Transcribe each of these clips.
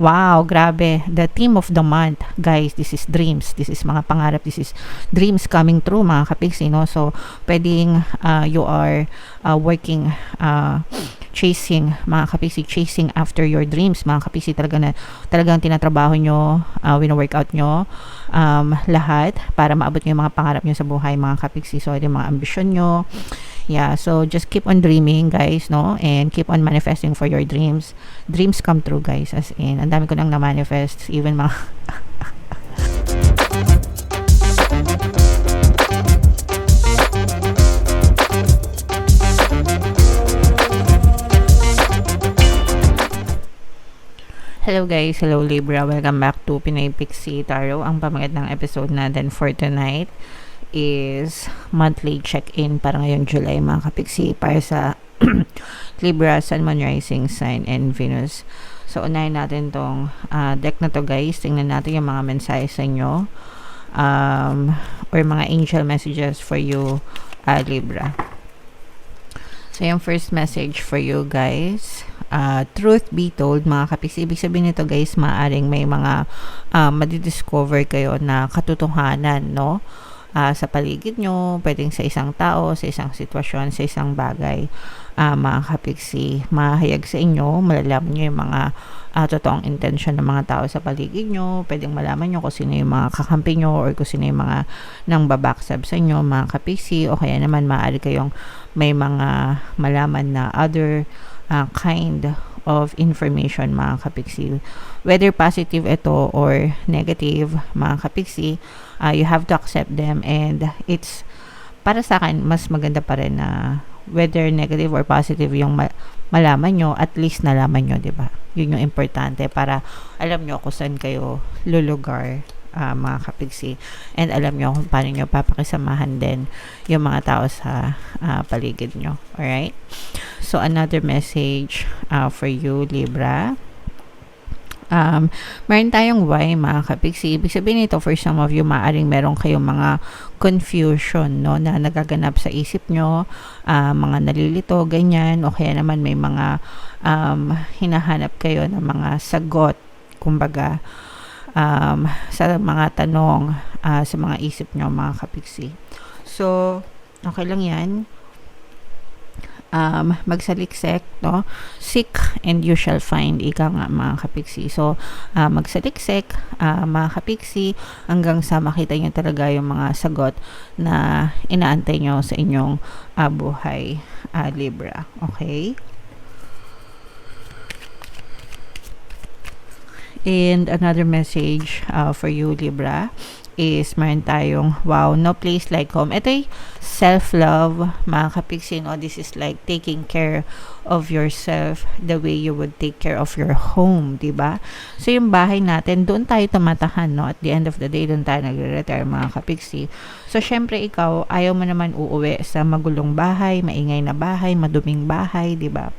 Wow, grabe. The theme of the month, guys, this is dreams. This is mga pangarap. This is dreams coming true, mga kapiksi, no? So, pwedeng you are working, chasing, mga kapiksi, chasing after your dreams, mga kapiksi, talagang tinatrabaho nyo, wino-workout nyo, lahat para maabot nyo yung mga pangarap nyo sa buhay, mga kapiksi. So, yung mga ambisyon nyo. Yeah, so just keep on dreaming, guys, no? And keep on manifesting for your dreams. Dreams come true, guys. As in, ang dami ko nang na-manifest. Even mga... Hello guys, hello Libra. Welcome back to Pinay Pixie Tarot. Ang pamagat ng episode natin for tonight is monthly check-in para ngayong July, mga kapiksi, para sa Libra, Sun, Moon, Rising Sign, and Venus. So, unahin natin tong deck na to, guys. Tingnan natin yung mga mensahe sa inyo, or mga angel messages for you, Libra. So, yung first message for you, guys, truth be told, mga kapiksi, ibig sabihin nito, guys, maaring may mga madidiscover kayo na katotohanan, no? Sa paligid nyo, pwedeng sa isang tao, sa isang sitwasyon, sa isang bagay, mga kapiksi, mahayag sa inyo, malalaman nyo yung mga totoong intention ng mga tao sa paligid nyo, pwedeng malaman nyo kung sino yung mga kakampi nyo or kung sino yung mga nang babacksab sa inyo, mga kapiksi, o kaya naman maaari kayong may mga malaman na other kind of information, mga kapiksi, whether positive ito or negative, mga kapiksi. You have to accept them, and it's, para sa akin, mas maganda pa rin na whether negative or positive yung malaman nyo, at least nalaman nyo, diba? Yun yung importante para alam nyo kung saan kayo lulugar, mga kapiksi, and alam nyo kung paano nyo papakisamahan din yung mga tao sa paligid nyo. Alright? So, another message for you, Libra. Meron tayong why, mga kapiksi. Ibig sabihin nito, for some of you, maaring meron kayong mga confusion, no, na nagaganap sa isip nyo, mga nalilito, ganyan, o kaya naman may mga hinahanap kayo ng mga sagot, kumbaga, sa mga tanong, sa mga isip nyo, mga kapiksi. So, okay lang yan. Magsaliksik, no? Seek and you shall find, ika nga, mga kapiksi. So, magsaliksik, mga kapiksi, hanggang sa makita nyo talaga yung mga sagot na inaantay nyo sa inyong buhay, Libra. Okay? And another message for you, Libra, is meron tayong, wow, no place like home. Ito ay self-love, mga kapiksi, no? This is like taking care of yourself the way you would take care of your home, diba? So, yung bahay natin, doon tayo tumatahan, no? At the end of the day, doon tayo nagre-retire, mga kapiksi. So, syempre, ikaw, ayaw mo naman uuwi sa magulong bahay, maingay na bahay, maduming bahay, diba?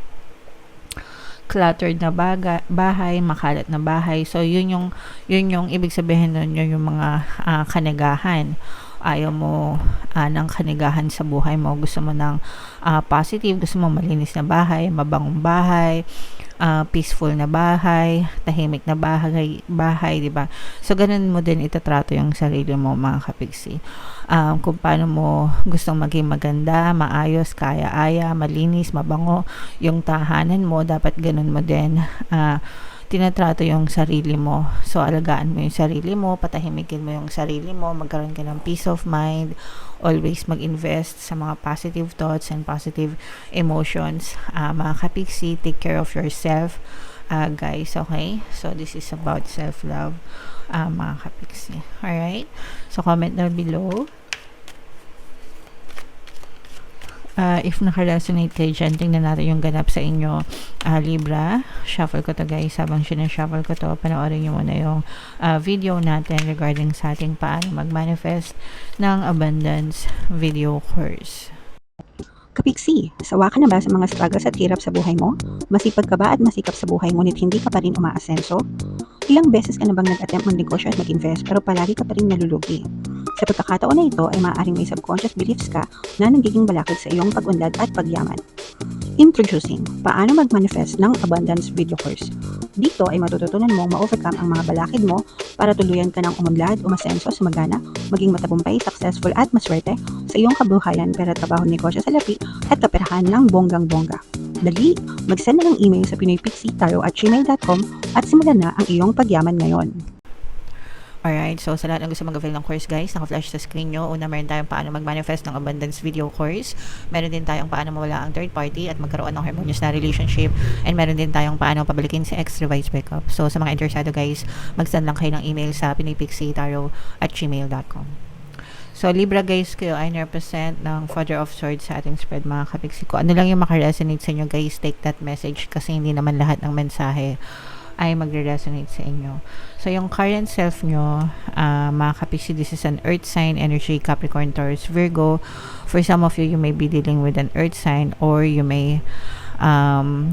Cluttered na bahay, makalat na bahay. So, yun yung ibig sabihin nun, yun yung mga kanagahan. Ayaw mo ng kanigahan sa buhay mo. Gusto mo ng positive, gusto mo malinis na bahay, mabangong bahay, peaceful na bahay, tahimik na bahay, diba? So, ganun mo din itatrato yung sarili mo, mga kapiksi. Kung paano mo gustong maging maganda, maayos, kaya-aya, malinis, mabango yung tahanan mo, dapat ganun mo din tinatrato yung sarili mo. So, alagaan mo yung sarili mo, patahimikin mo yung sarili mo, magkaroon ka ng peace of mind, always mag-invest sa mga positive thoughts and positive emotions. Mga kapiksi, take care of yourself, guys, okay? So, this is about self-love, mga kapiksi. Alright? So, comment down below. If naka-resonate kayo dyan, tingnan natin yung ganap sa inyo, Libra. Shuffle ko to, guys. Habang sinashuffle ko to, panoorin nyo muna yung video natin regarding sa ating paano mag-manifest ng abundance video course. Kapiksi, sawa ka na ba sa mga struggles at hirap sa buhay mo? Masipag ka ba at masikap sa buhay ngunit hindi ka pa rin umaasenso? Ilang beses ka na bang nag-attempt mag-negosyo at mag-invest pero palagi ka pa rin nalulugi? Sa pagkakataon na ito ay maaaring may subconscious beliefs ka na nagiging balakid sa iyong pag-unlad at pagyaman. Introducing, paano mag-manifest ng abundance video course. Dito ay matututunan mong ma-overcome ang mga balakid mo para tuluyan ka ng umunlad, umasenso, sumagana, maging matagumpay, successful at maswerte sa iyong kabuhayan, pera, trabaho, negosyo, salapi at kaperahan ng bonggang-bongga. Dali, mag-send na ng email sa pinoypixie@gmail.com at simulan na ang iyong pagyaman ngayon. Alright, so sa lahat ng gusto mag-avail ng course guys, naka-flash sa screen nyo. Una, meron tayong paano mag-manifest ng abundance video course. Meron din tayong paano mawala ang third party at magkaroon ng harmonious na relationship. And meron din tayong paano pabalikin si ex-revised breakup. So sa mga interesado guys, mag-send lang kayo ng email sa pinoypixie@gmail.com. So Libra guys, kayo ay represent ng Father of Swords sa ating spread mga kapiksi ko. Ano lang yung makaresonate sa inyo guys, take that message kasi hindi naman lahat ng mensahe ay magre-resonate sa inyo. So, yung current self nyo, mga kapiksi, this is an earth sign, energy, Capricorn, Taurus, Virgo. For some of you, you may be dealing with an earth sign or you may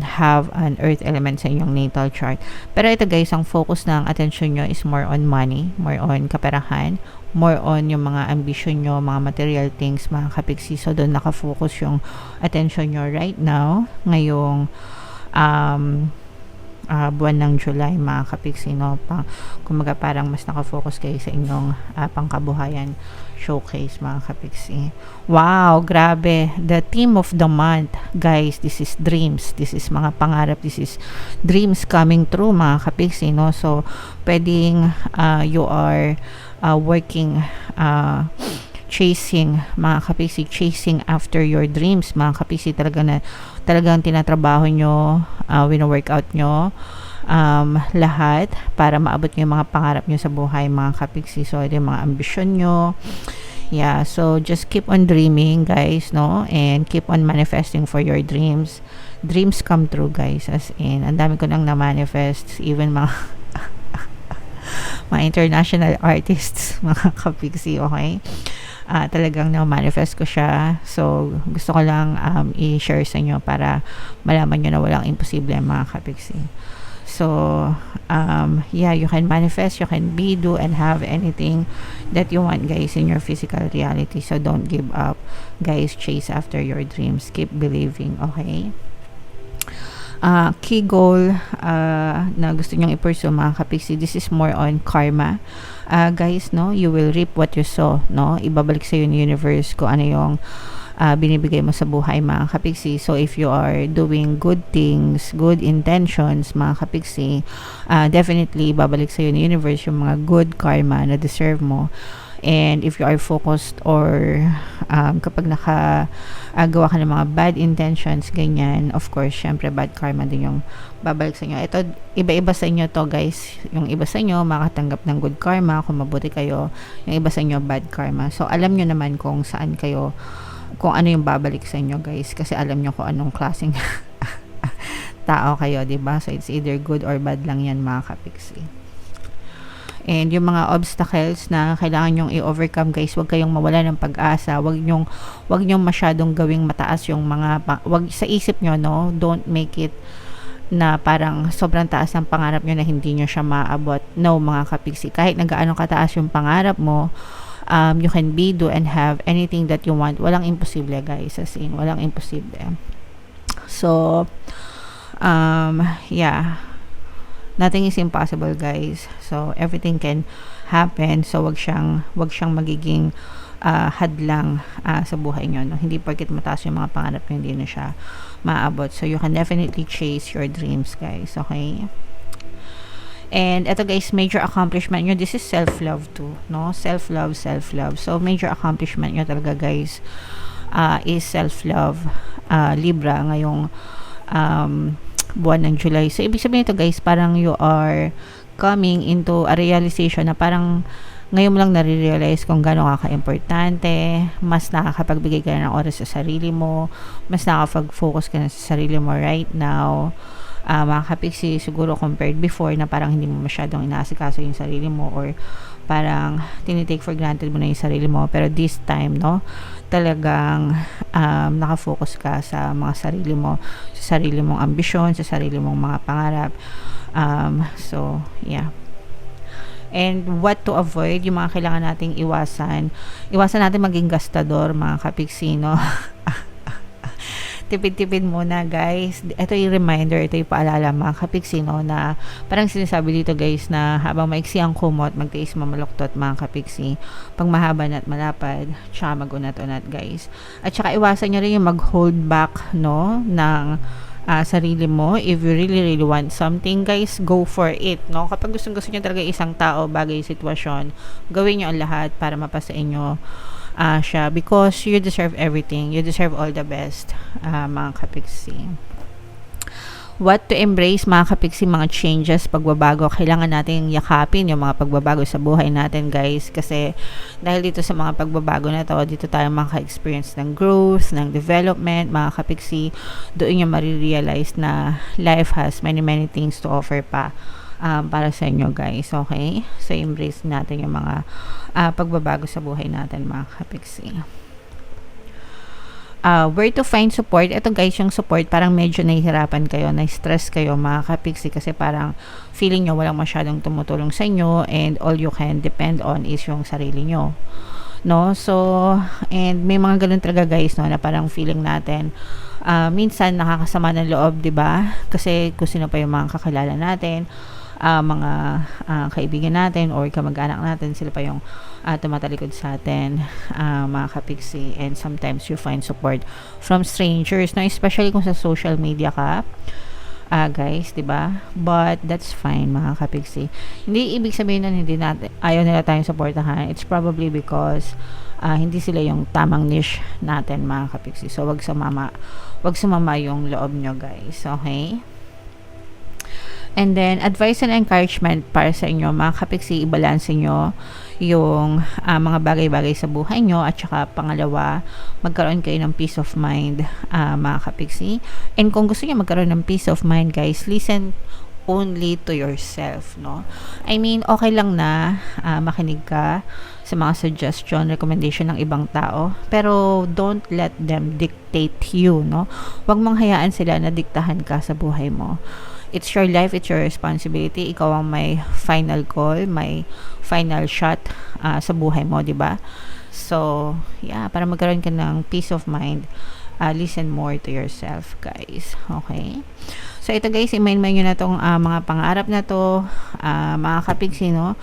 have an earth element sa inyong natal chart. Pero ito guys, ang focus ng attention nyo is more on money, more on kaperahan, more on yung mga ambition nyo, mga material things, mga kapiksi. So, doon nakafocus yung attention nyo right now, ngayong buwan ng July mga kapiksi, no? Kumaga parang mas nakafocus kayo sa inyong pangkabuhayan showcase mga kapiksi. Wow, grabe. The theme of the month, guys, this is dreams. This is mga pangarap. This is dreams coming true mga kapiksi, no? So, pwedeng you are working chasing mga kapiksi, chasing after your dreams mga kapiksi, talagang tinatrabaho nyo, wino-workout nyo lahat para maabot nyo yung mga pangarap nyo sa buhay mga kapiksi. So ito yung mga ambisyon nyo, yeah, so just keep on dreaming guys, no, and keep on manifesting for your dreams. Dreams come true guys, as in ang dami ko nang na-manifest, even mga mga international artists mga kapiksi, okay. Talagang na-manifest ko siya. So, gusto ko lang i-share sa inyo para malaman nyo na walang imposible mga kapiksi. So, yeah, you can manifest, you can be, do, and have anything that you want, guys, in your physical reality. So, don't give up. Guys, chase after your dreams. Keep believing, okay? Key goal na gusto nyong i-pursue mga kapiksi, this is more on karma. Guys, no, you will reap what you sow, no? Ibabalik sa yung universe kung ano yung binibigay mo sa buhay mga kapiksi. So if you are doing good things, good intentions mga kapiksi, definitely ibabalik sa yung universe yung mga good karma na deserve mo. And if you are focused or kapag nakagawa ka ng mga bad intentions, ganyan, of course, syempre bad karma din yung babalik sa inyo. Ito, iba-iba sa inyo to guys. Yung iba sa inyo, makatanggap ng good karma kung mabuti kayo. Yung iba sa inyo, bad karma. So, alam nyo naman kung saan kayo, kung ano yung babalik sa inyo guys. Kasi alam nyo kung anong klaseng tao kayo, diba? So, it's either good or bad lang yan mga kapiksi. And yung mga obstacles na kailangan nyong i-overcome guys, wag kayong mawala ng pag-asa. Wag nyong masyadong gawing mataas yung mga wag sa isip nyo, no? Don't make it na parang sobrang taas ng pangarap nyo na hindi nyo siya maabot. No mga kapiksi, kahit na gaano kataas yung pangarap mo, you can be, do, and have anything that you want. Walang imposible guys, as in, walang imposible. So yeah, nothing is impossible guys. So everything can happen. So wag siyang magiging hadlang sa buhay nyo, no? Hindi porket mataas yung mga pangarap nyo, hindi na siya maabot. So you can definitely chase your dreams guys, okay? And eto guys, major accomplishment nyo, this is self-love too, no? Self-love. So major accomplishment nyo talaga guys is self-love, Libra, ngayong buwan ng July. So ibig sabihin ito guys, parang you are coming into a realization na parang ngayon mo lang nare-realize kung gaano ka-importante, mas nakakapagbigay ka na ng oras sa sarili mo, mas nakakapag-focus ka na sa sarili mo right now. Mga kapiksi, siguro compared before na parang hindi mo masyadong inaasikaso yung sarili mo or parang tinitake for granted mo na yung sarili mo. Pero this time, no, talagang nakafocus ka sa mga sarili mo, sa sarili mong ambisyon, sa sarili mong mga pangarap. So, yeah. And what to avoid, yung mga kailangan nating iwasan natin maging gastador mga kapiksi, no? tipid-tipid muna guys. Ito yung reminder, ito yung paalala mga kapiksi, no, na parang sinasabi dito guys na habang maiksi ang kumot, magtiis mamaluktot mga kapiksi. Pag mahaba na at malapad, tsaka mag-unat-unat guys. At saka iwasan nyo rin yung mag-hold back, no, ng sarili mo. If you really want something guys, go for it, no. Kapag gusto nyo talaga isang tao, bagay, sitwasyon, gawin nyo ang lahat para mapasa inyo siya, because you deserve everything, you deserve all the best mga kapiksi. What to embrace mga kapiksi, mga changes, pagbabago. Kailangan natin yakapin yung mga pagbabago sa buhay natin guys, kasi dahil dito sa mga pagbabago na to, dito tayo maka-experience ng growth, ng development mga kapiksi. Doon yung marirealize na life has many things to offer pa para sa inyo guys, okay? So embrace natin yung mga pagbabago sa buhay natin mga kapiksi. Where to find support? Ito guys, yung support, parang medyo nahihirapan kayo, na-stress kayo mga kapiksi, kasi parang feeling nyo walang masyadong tumutulong sa inyo and all you can depend on is yung sarili nyo, no? So, and may mga ganun talaga guys, no, na parang feeling natin minsan nakakasama ng loob, 'di ba? Kasi kung sino pa yung mga kakilala natin, mga kaibigan natin or kamag-anak natin, sila pa yung tumatalikod sa atin mga kapiksi. And sometimes you find support from strangers, no? Especially kung sa social media ka guys, 'di ba? But that's fine mga kapiksi. Hindi ibig sabihin na ayaw nila tayong suportahan. It's probably because hindi sila yung tamang niche natin mga kapiksi. So wag sumama yung loob nyo guys, okay? And then, advice and encouragement para sa inyo mga kapiksi, ibalanse nyo yung mga bagay-bagay sa buhay nyo, at saka pangalawa, magkaroon kayo ng peace of mind mga kapiksi. And kung gusto nyo magkaroon ng peace of mind guys, listen only to yourself, no? I mean, okay lang na makinig ka sa mga suggestion, recommendation ng ibang tao, pero don't let them dictate you, no? Huwag mong hayaan sila na diktahan ka sa buhay mo. It's your life, it's your responsibility. Ikaw ang may final call, may final shot sa buhay mo, 'di ba? So, yeah, para magkaroon ka ng peace of mind, listen more to yourself, guys. Okay? So, ito guys, i-main-main nyo na tong mga pangarap na to, mga kapiksi, no?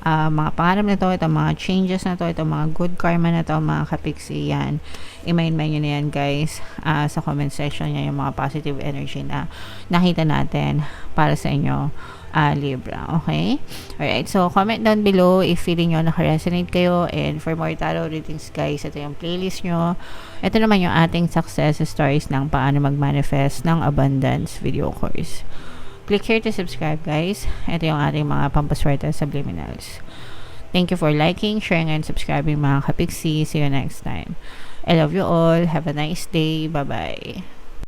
Mga pangarap na to, itong mga changes na to, itong mga good karma na to, mga kapiksi, yan. I-main-main nyo na yan, guys, sa comment section niya, yung mga positive energy na nakita natin para sa inyo, Libra, okay? Alright, so comment down below if feeling nyo naka-resonate kayo, and for more tarot readings, guys, ito yung playlist nyo. Ito naman yung ating success stories ng paano mag-manifest ng abundance video course. Click here to subscribe, guys. Ito yung ating mga pampaswerte subliminals. Thank you for liking, sharing, and subscribing mga kapiksi. See you next time. I love you all. Have a nice day. Bye-bye.